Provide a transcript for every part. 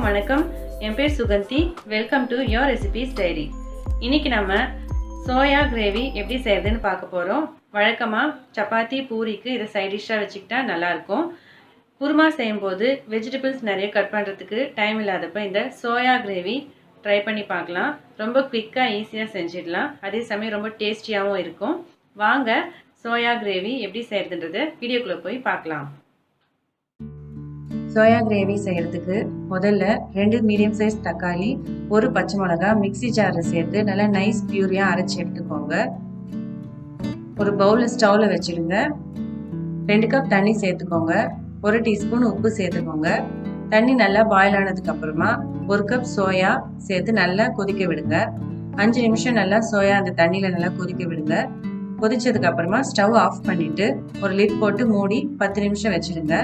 வணக்கம். என் பேர் Suganthi. Welcome to your recipes diary. இன்னைக்கு நம்ம சோயா கிரேவி எப்படி செய்யறதுன்னு பார்க்க போகிறோம். வழக்கமாக சப்பாத்தி பூரிக்கு இதை சைட் டிஷ்ஷாக வச்சுக்கிட்டா நல்லாயிருக்கும். குருமா செய்யும்போது வெஜிடபிள்ஸ் நிறைய கட் பண்ணுறதுக்கு டைம் இல்லாதப்போ இந்த சோயா கிரேவி ட்ரை பண்ணி பார்க்கலாம். ரொம்ப குயிக்காக ஈஸியாக செஞ்சிடலாம். அதே சமயம் ரொம்ப டேஸ்டியாகவும் இருக்கும். வாங்க சோயா கிரேவி எப்படி செய்யறதுன்றதை வீடியோக்குள்ளே போய் பார்க்கலாம். சோயா கிரேவி செய்கிறதுக்கு முதல்ல 2 மீடியம் சைஸ் தக்காளி, 1 பச்சை மிளகா மிக்ஸி ஜாரில் சேர்த்து நல்லா நைஸ் பியூரியாக அரைச்சி எடுத்துக்கோங்க. ஒரு பவுலில் ஸ்டவ்வில் வச்சுடுங்க. 2 கப் தண்ணி சேர்த்துக்கோங்க. 1 டீஸ்பூன் உப்பு சேர்த்துக்கோங்க. தண்ணி நல்லா பாயில் ஆனதுக்கு அப்புறமா 1 கப் சோயா சேர்த்து நல்லா கொதிக்க விடுங்க. 5 நிமிஷம் நல்லா சோயா அந்த தண்ணியில் நல்லா கொதிக்க விடுங்க. கொதிச்சதுக்கு அப்புறமா ஸ்டவ் ஆஃப் பண்ணிட்டு ஒரு லிட் போட்டு மூடி 10 நிமிஷம் வச்சிடுங்க.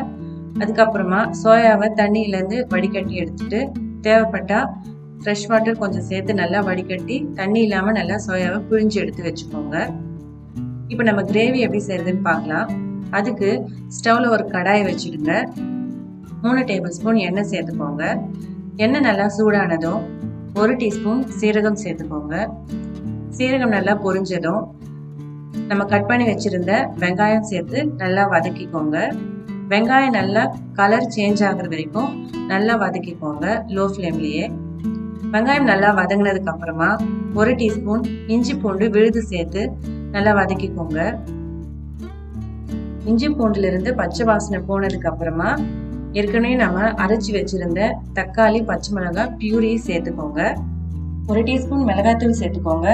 அதுக்கப்புறமா சோயாவை தண்ணியிலேருந்து வடிகட்டி எடுத்துட்டு தேவைப்பட்டா ஃப்ரெஷ் வாட்டர் கொஞ்சம் சேர்த்து நல்லா வடிகட்டி தண்ணி இல்லாமல் நல்லா சோயாவை பிழிஞ்சு எடுத்து வச்சுக்கோங்க. இப்போ நம்ம கிரேவி எப்படி செய்யறதுன்னு பார்க்கலாம். அதுக்கு ஸ்டவ்வில் ஒரு கடாயை வச்சுடுங்க. 3 டேபிள் ஸ்பூன் எண்ணெய் சேர்த்துக்கோங்க. எண்ணெய் நல்லா சூடானதும் 1 டீஸ்பூன் சீரகம் சேர்த்துக்கோங்க. சீரகம் நல்லா பொரிஞ்சதும் நம்ம கட் பண்ணி வச்சிருந்த வெங்காயம் சேர்த்து நல்லா வதக்கிக்கோங்க. வெங்காயம் நல்லா கலர் சேஞ்ச் ஆகுற வரைக்கும் நல்லா வதக்கிக்கோங்க லோ ஃப்ளேம்லேயே. வெங்காயம் நல்லா வதங்கினதுக்கு அப்புறமா 1 டீஸ்பூன் இஞ்சி பூண்டு விழுது சேர்த்து நல்லா வதக்கிக்கோங்க. இஞ்சி பூண்டுல இருந்து பச்சை வாசனை போனதுக்கு அப்புறமா ஏற்கனவே நம்ம அரைச்சி வச்சிருந்த தக்காளி பச்சை மிளகாய் பியூரி சேர்த்துக்கோங்க. 1 டீஸ்பூன் மிளகாய்த்தூள் சேர்த்துக்கோங்க.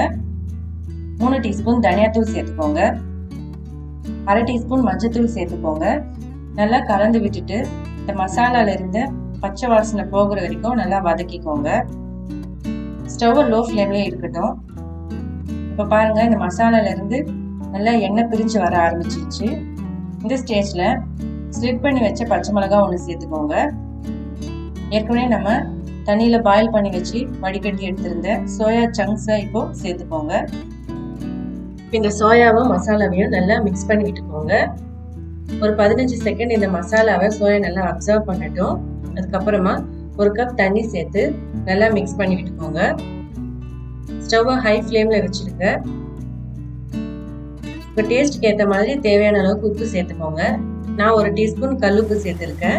3 டீஸ்பூன் தனியாத்தூள் சேர்த்துக்கோங்க. 1/2 டீஸ்பூன் மஞ்சத்தூள் சேர்த்துக்கோங்க. நல்லா கலந்து விட்டுட்டு இந்த மசாலால இருந்த பச்சை வாசனை போகிற வரைக்கும் நல்லா வதக்கிக்கோங்க. ஸ்டவ் லோ ஃப்ளேம்லேயே இருக்கட்டும். இப்போ பாருங்க, இந்த மசாலால இருந்து நல்லா எண்ணெய் பிரிஞ்சு வர ஆரம்பிச்சிருச்சு. இந்த ஸ்டேஜ்ல ஸ்லிப் பண்ணி வச்ச பச்சை மிளகாய் 1 சேர்த்துக்கோங்க. ஏற்கனவே நம்ம தண்ணியில பாயில் பண்ணி வச்சு வடிகட்டி எடுத்திருந்த சோயா சங்க்ஸை இப்போ சேர்த்துக்கோங்க. இந்த சோயாவும் மசாலாவையும் நல்லா மிக்ஸ் பண்ணி விட்டுக்கோங்க. ஒரு 15 செகண்ட் இந்த மசாலாவை சோயா நல்லா அப்சர்வ் பண்ணட்டும். அதுக்கப்புறமா 1 கப் தண்ணி சேர்த்து நல்லா மிக்ஸ் பண்ணி விட்டுக்கோங்க. ஸ்டவ்வை ஹை ஃப்ளேம்ல வச்சிருங்க. உங்க டேஸ்ட்க்கு ஏற்ற மாதிரி தேவையான அளவுக்கு உப்பு சேர்த்துக்கோங்க. நான் 1 டீஸ்பூன் கல்லுப்பு சேர்த்துருக்கேன்.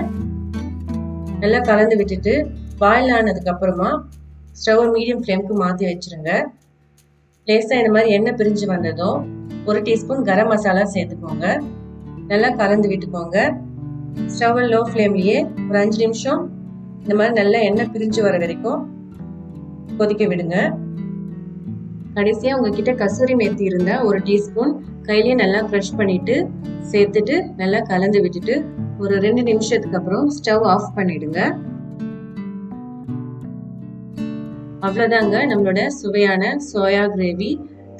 நல்லா கலந்து விட்டுட்டு பாயில் ஆனதுக்கு அப்புறமா ஸ்டவ்வை மீடியம் ஃப்ளேமுக்கு மாற்றி வச்சிருங்க. லேசாக இந்த மாதிரி எண்ணெய் பிரிஞ்சு வந்ததும் 1 டீஸ்பூன் கரம் மசாலா சேர்த்துக்கோங்க. நல்லா கலந்து விட்டுக்கோங்க. ஸ்டவ் லோ ஃப்ளேம்லேயே ஒரு 5 நிமிஷம் இந்த மாதிரி நல்லா எண்ணெய் பிரிஞ்சு வர வரைக்கும் கொதிக்க விடுங்க. கடைசியாக உங்ககிட்ட கசூரி மேத்தி இருந்தால் 1 டீஸ்பூன் கையிலேயே நல்லா க்ரஷ் பண்ணிட்டு சேர்த்துட்டு நல்லா கலந்து விட்டுட்டு ஒரு 2 நிமிஷத்துக்கு அப்புறம் ஸ்டவ் ஆஃப் பண்ணிடுங்க. அவ்வளோதாங்க, நம்மளோட சுவையான சோயா கிரேவி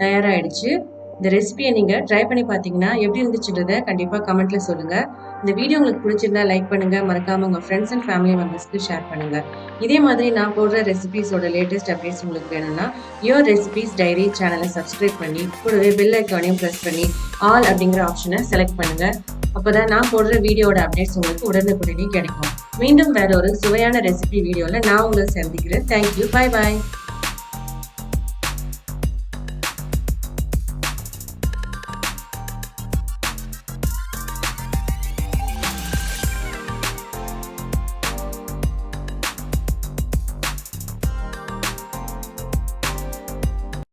தயாராகிடுச்சு. இந்த ரெசிபியை நீங்கள் ட்ரை பண்ணி பார்த்தீங்கன்னா எப்படி இருந்துச்சுன்றதை கண்டிப்பாக கமெண்ட்டில் சொல்லுங்கள். இந்த வீடியோ உங்களுக்கு பிடிச்சிருந்தா லைக் பண்ணுங்கள். மறக்காமல் உங்கள் ஃப்ரெண்ட்ஸ் அண்ட் ஃபேமிலி மெம்பர்ஸ்க்கு ஷேர் பண்ணுங்கள். இதே மாதிரி நான் போடுற ரெசிபிஸோட லேட்டஸ்ட் அப்டேட்ஸ் உங்களுக்கு வேணும்னா யோர் ரெசிபீஸ் டைரி சேனலை சப்ஸ்கிரைப் பண்ணி கூடவே பெல் ஐக்கானையும் ப்ரெஸ் பண்ணி ஆல் அப்படிங்கிற ஆப்ஷனை செலக்ட் பண்ணுங்கள். அப்போ தான் நான் போடுற வீடியோட அப்டேட்ஸ் உங்களுக்கு உடனுக்குடனே கிடைக்கும். மீண்டும் வேற ஒரு சுவையான ரெசிபி வீடியோவில் நான் உங்களை சந்திக்கிறேன். தேங்க்யூ. பாய் பாய்.